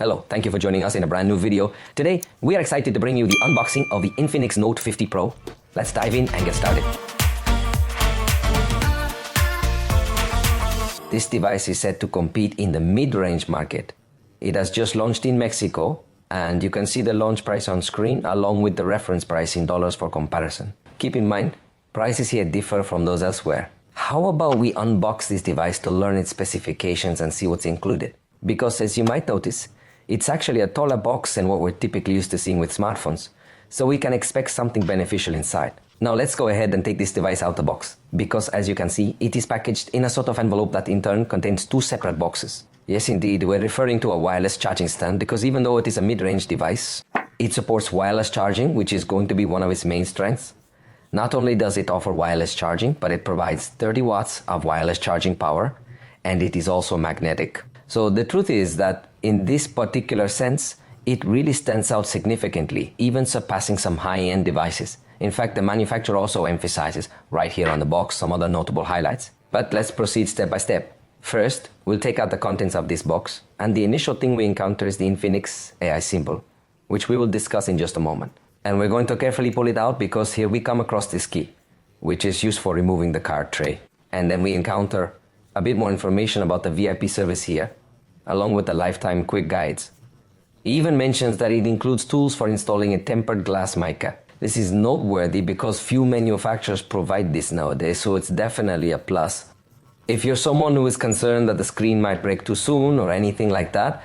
Hello, thank you for joining us in a brand new video. Today, we are excited to bring you the unboxing of the Infinix Note 50 Pro. Let's dive in and get started. This device is set to compete in the mid-range market. It has just launched in Mexico, and you can see the launch price on screen along with the reference price in dollars for comparison. Keep in mind, prices here differ from those elsewhere. How about we unbox this device to learn its specifications and see what's included? Because as you might notice, it's actually a taller box than what we're typically used to seeing with smartphones, so we can expect something beneficial inside. Now let's go ahead and take this device out the box, because as you can see, it is packaged in a sort of envelope that in turn contains two separate boxes. Yes indeed, we're referring to a wireless charging stand because even though it is a mid-range device, it supports wireless charging, which is going to be one of its main strengths. Not only does it offer wireless charging, but it provides 30 watts of wireless charging power, and it is also magnetic. So the truth is that in this particular sense, it really stands out significantly, even surpassing some high-end devices. In fact, the manufacturer also emphasizes right here on the box some other notable highlights. But let's proceed step by step. First, we'll take out the contents of this box, and the initial thing we encounter is the Infinix AI symbol, which we will discuss in just a moment. And we're going to carefully pull it out because here we come across this key, which is used for removing the card tray. And then we encounter a bit more information about the VIP service here, along with the lifetime quick guides. He even mentions that it includes tools for installing a tempered glass mica. This is noteworthy because few manufacturers provide this nowadays, so it's definitely a plus. If you're someone who is concerned that the screen might break too soon or anything like that,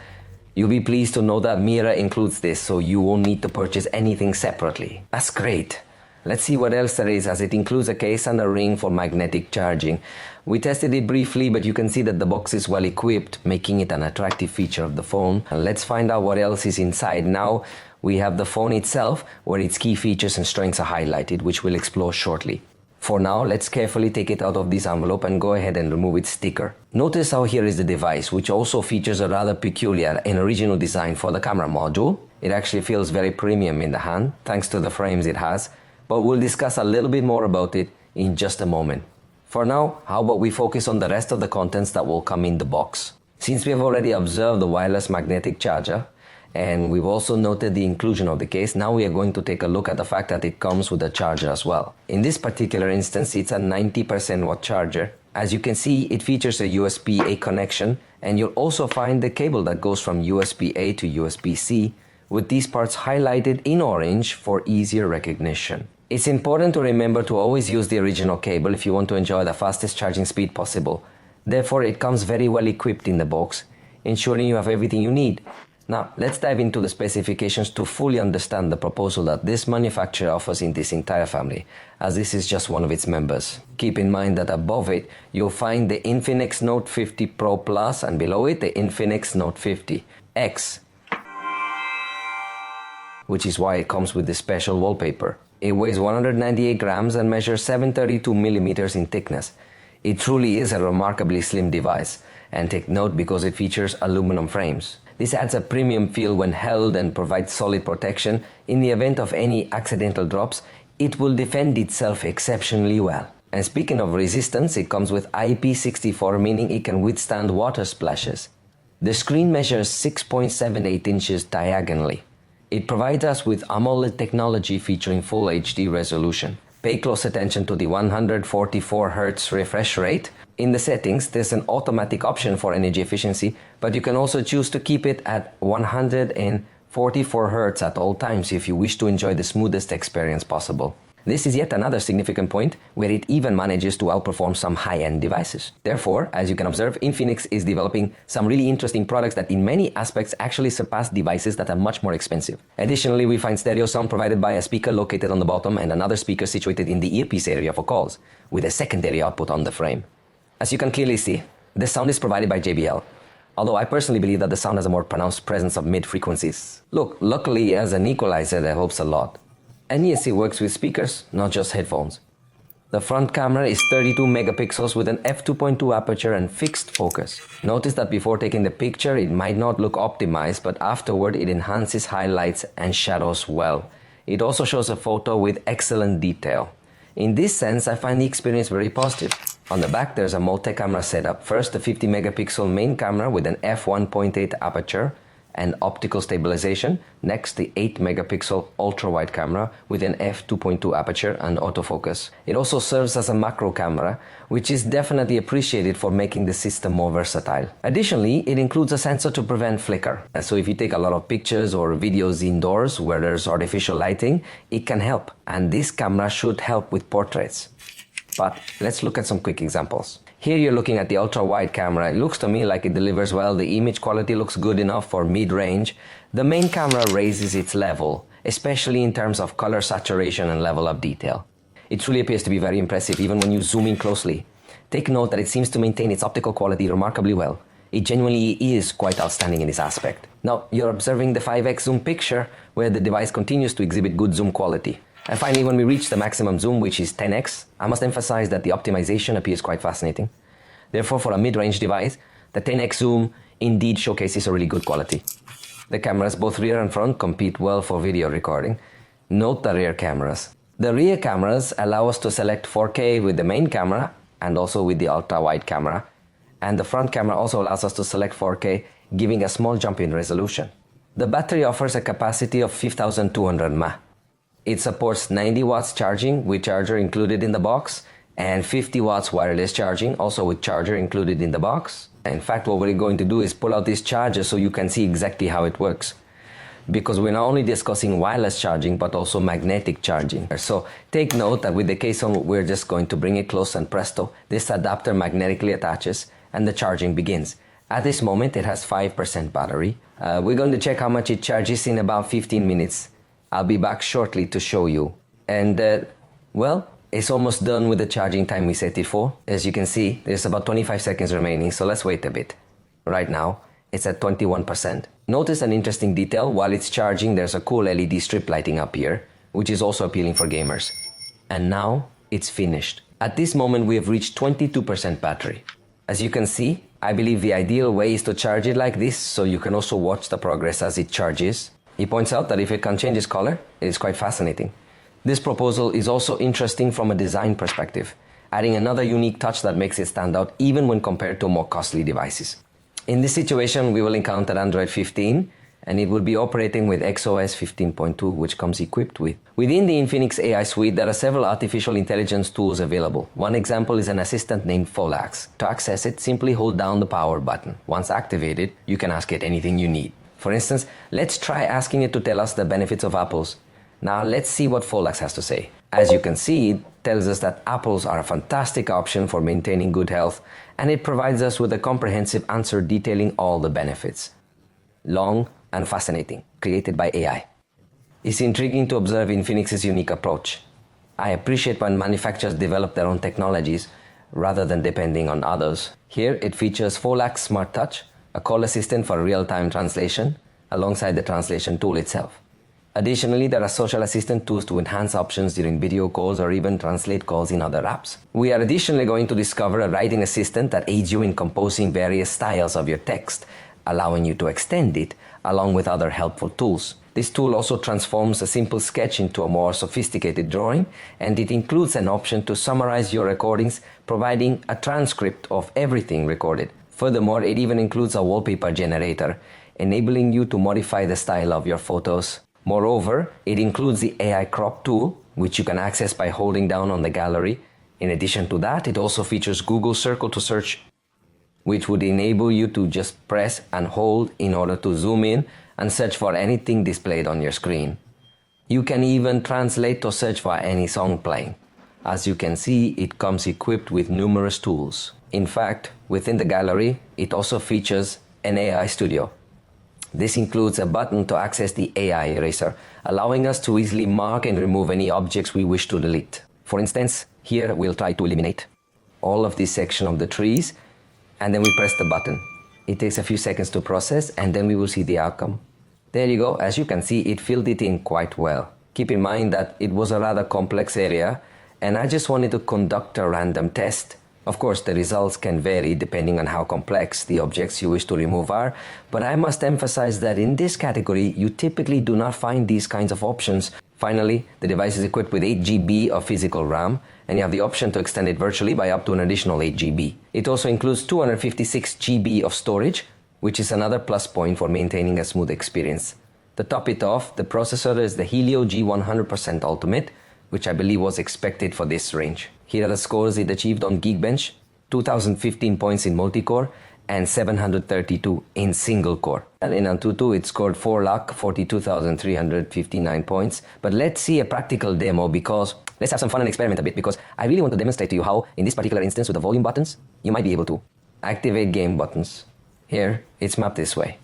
you'll be pleased to know that Mira includes this, so you won't need to purchase anything separately. That's great. Let's see what else there is, as it includes a case and a ring for magnetic charging. We tested it briefly, but you can see that the box is well equipped, making it an attractive feature of the phone. And let's find out what else is inside. Now we have the phone itself, where its key features and strengths are highlighted, which we'll explore shortly. For now, let's carefully take it out of this envelope and go ahead and remove its sticker. Notice how here is the device, which also features a rather peculiar and original design for the camera module. It actually feels very premium in the hand, thanks to the frames it has, but we'll discuss a little bit more about it in just a moment. For now, how about we focus on the rest of the contents that will come in the box? Since we have already observed the wireless magnetic charger, and we've also noted the inclusion of the case, now we are going to take a look at the fact that it comes with a charger as well. In this particular instance, it's a 90% watt charger. As you can see, it features a USB-A connection, and you'll also find the cable that goes from USB-A to USB-C, with these parts highlighted in orange for easier recognition. It's important to remember to always use the original cable if you want to enjoy the fastest charging speed possible. Therefore, it comes very well equipped in the box, ensuring you have everything you need. Now, let's dive into the specifications to fully understand the proposal that this manufacturer offers in this entire family, as this is just one of its members. Keep in mind that above it, you'll find the Infinix Note 50 Pro Plus, and below it, the Infinix Note 50 X, which is why it comes with this special wallpaper. It weighs 198 grams and measures 732 millimeters in thickness. It truly is a remarkably slim device, and take note because it features aluminum frames. This adds a premium feel when held and provides solid protection. In the event of any accidental drops, it will defend itself exceptionally well. And speaking of resistance, it comes with IP64, meaning it can withstand water splashes. The screen measures 6.78 inches diagonally. It provides us with AMOLED technology featuring full HD resolution. Pay close attention to the 144 Hz refresh rate. In the settings, there's an automatic option for energy efficiency, but you can also choose to keep it at 144 Hz at all times if you wish to enjoy the smoothest experience possible. This is yet another significant point where it even manages to outperform some high-end devices. Therefore, as you can observe, Infinix is developing some really interesting products that in many aspects actually surpass devices that are much more expensive. Additionally, we find stereo sound provided by a speaker located on the bottom and another speaker situated in the earpiece area for calls, with a secondary output on the frame. As you can clearly see, the sound is provided by JBL, although I personally believe that the sound has a more pronounced presence of mid-frequencies. Look, luckily as an equalizer that helps a lot. And yes, it works with speakers, not just headphones. The front camera is 32 megapixels with an f2.2 aperture and fixed focus. Notice that before taking the picture, it might not look optimized, but afterward it enhances highlights and shadows well. It also shows a photo with excellent detail. In this sense, I find the experience very positive. On the back, there's a multi-camera setup. First, the 50 megapixel main camera with an f1.8 aperture and optical stabilization. Next, the 8 megapixel ultra-wide camera with an f2.2 aperture and autofocus. It also serves as a macro camera, which is definitely appreciated for making the system more versatile. Additionally, it includes a sensor to prevent flicker. So if you take a lot of pictures or videos indoors where there's artificial lighting, it can help. And this camera should help with portraits. But let's look at some quick examples. Here you're looking at the ultra-wide camera. It looks to me like it delivers well. The image quality looks good enough for mid-range. The main camera raises its level, especially in terms of color saturation and level of detail. It truly appears to be very impressive even when you zoom in closely. Take note that it seems to maintain its optical quality remarkably well. It genuinely is quite outstanding in this aspect. Now, you're observing the 5x zoom picture where the device continues to exhibit good zoom quality. And finally, when we reach the maximum zoom, which is 10x, I must emphasize that the optimization appears quite fascinating. Therefore, for a mid-range device, the 10x zoom indeed showcases a really good quality. The cameras, both rear and front, compete well for video recording. Note the rear cameras. The rear cameras allow us to select 4K with the main camera and also with the ultra-wide camera. And the front camera also allows us to select 4K, giving a small jump in resolution. The battery offers a capacity of 5200 mAh. It supports 90 watts charging with charger included in the box and 50 watts wireless charging also with charger included in the box. In fact, what we're going to do is pull out this charger so you can see exactly how it works. Because we're not only discussing wireless charging but also magnetic charging. So take note that with the case on, we're just going to bring it close and presto, this adapter magnetically attaches and the charging begins. At this moment it has 5% battery. We're going to check how much it charges in about 15 minutes. I'll be back shortly to show you. And well, it's almost done with the charging time we set it for. As you can see, there's about 25 seconds remaining, so let's wait a bit. Right now, it's at 21%. Notice an interesting detail. While it's charging, there's a cool LED strip lighting up here, which is also appealing for gamers. And now, it's finished. At this moment, we have reached 22% battery. As you can see, I believe the ideal way is to charge it like this, so you can also watch the progress as it charges. He points out that if it can change its color, it is quite fascinating. This proposal is also interesting from a design perspective, adding another unique touch that makes it stand out even when compared to more costly devices. In this situation, we will encounter Android 15, and it will be operating with XOS 15.2, which comes equipped with. Within the Infinix AI suite, there are several artificial intelligence tools available. One example is an assistant named Folax. To access it, simply hold down the power button. Once activated, you can ask it anything you need. For instance, let's try asking it to tell us the benefits of apples. Now let's see what Folax has to say. As you can see, it tells us that apples are a fantastic option for maintaining good health, and it provides us with a comprehensive answer detailing all the benefits. Long and fascinating, created by AI. It's intriguing to observe Infinix's unique approach. I appreciate when manufacturers develop their own technologies rather than depending on others. Here it features Folax Smart Touch, a call assistant for real-time translation, alongside the translation tool itself. Additionally, there are social assistant tools to enhance options during video calls or even translate calls in other apps. We are additionally going to discover a writing assistant that aids you in composing various styles of your text, allowing you to extend it along with other helpful tools. This tool also transforms a simple sketch into a more sophisticated drawing, and it includes an option to summarize your recordings, providing a transcript of everything recorded. Furthermore, it even includes a wallpaper generator, enabling you to modify the style of your photos. Moreover, it includes the AI crop tool, which you can access by holding down on the gallery. In addition to that, it also features Google Circle to search, which would enable you to just press and hold in order to zoom in and search for anything displayed on your screen. You can even translate to search for any song playing. As you can see, it comes equipped with numerous tools. In fact, within the gallery, it also features an AI studio. This includes a button to access the AI eraser, allowing us to easily mark and remove any objects we wish to delete. For instance, here we'll try to eliminate all of this section of the trees, and then we press the button. It takes a few seconds to process, and then we will see the outcome. There you go. As you can see, it filled it in quite well. Keep in mind that it was a rather complex area, and I just wanted to conduct a random test. Of course, the results can vary depending on how complex the objects you wish to remove are, but I must emphasize that in this category, you typically do not find these kinds of options. Finally, the device is equipped with 8 GB of physical RAM, and you have the option to extend it virtually by up to an additional 8 GB. It also includes 256 GB of storage, which is another plus point for maintaining a smooth experience. To top it off, the processor is the Helio G100% Ultimate, which I believe was expected for this range. Here are the scores it achieved on Geekbench: 2015 points in multi-core and 732 in single-core. And in Antutu, it scored 4,42,359 points. But let's see a practical demo, because let's have some fun and experiment a bit, because I really want to demonstrate to you how, in this particular instance with the volume buttons, you might be able to activate game buttons. Here, it's mapped this way.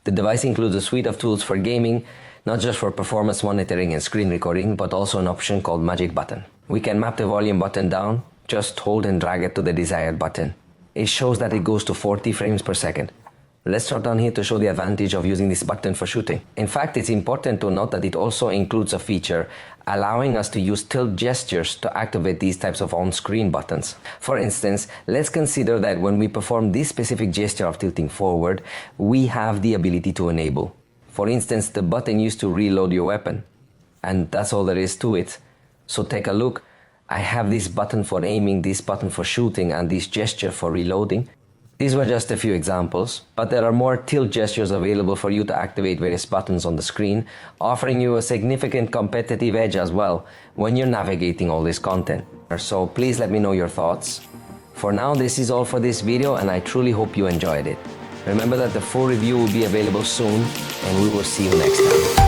The device includes a suite of tools for gaming, not just for performance monitoring and screen recording, but also an option called Magic Button. We can map the volume button down, just hold and drag it to the desired button. It shows that it goes to 40 frames per second. Let's drop down here to show the advantage of using this button for shooting. In fact, it's important to note that it also includes a feature allowing us to use tilt gestures to activate these types of on-screen buttons. For instance, let's consider that when we perform this specific gesture of tilting forward, we have the ability to enable. For instance, the button used to reload your weapon, and that's all there is to it. So take a look. I have this button for aiming, this button for shooting, and this gesture for reloading. These were just a few examples, but there are more tilt gestures available for you to activate various buttons on the screen, offering you a significant competitive edge as well when you're navigating all this content. So please let me know your thoughts. For now, this is all for this video, and I truly hope you enjoyed it. Remember that the full review will be available soon, and we will see you next time.